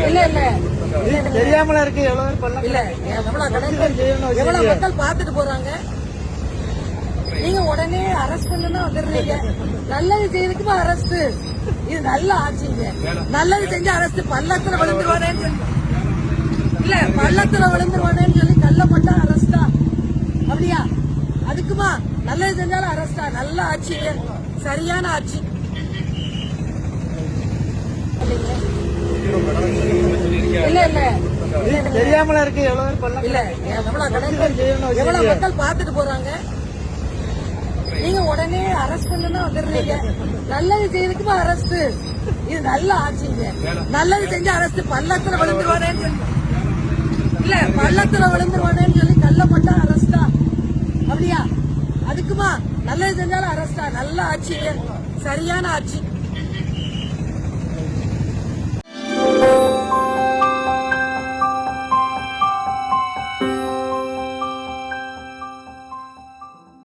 இல்ல இல்ல தெரியாமல இருக்கு. எவ்வளவு இல்ல எவ்வளவு மக்கள் பாத்துட்டு போறாங்க. நீங்க உடனே அரெஸ்ட் பண்ணா வந்துடுறீங்க. நல்லது செய்யறதுக்குமா அரெஸ்ட்? இது நல்ல ஆட்சிங்க. நல்லது செஞ்ச அரெஸ்ட். பள்ளத்துல விழுந்துருவானேன்னு சொல்லி இல்ல பள்ளத்துல விழுந்துருவானேன்னு சொல்லி கல்ல போட்டா அரெஸ்டா? அப்படியா? அதுக்குமா நல்லது செஞ்சாலும் அரெஸ்டா? நல்ல ஆட்சிங்க, சரியான ஆட்சி. இல்ல இல்ல தெரியாமல இருக்கு. எவ்வளவு இல்ல எவ்வளவு மக்கள் பாத்துட்டு போறாங்க. நீங்க உடனே அரெஸ்ட் பண்ணா வந்துடுறீங்க. நல்லது செய்யறதுக்குமா அரெஸ்ட்? இது நல்ல ஆட்சிங்க. நல்லது செஞ்ச அரெஸ்ட். பள்ளத்துல விழுந்துருவானேன்னு சொல்லி இல்ல பள்ளத்துல விழுந்துருவானேன்னு சொல்லி கல்ல போட்டா அரெஸ்டா? அப்படியா? அதுக்குமா நல்லது செஞ்சாலும் அரெஸ்டா? நல்ல ஆட்சிங்க, சரியான ஆட்சி.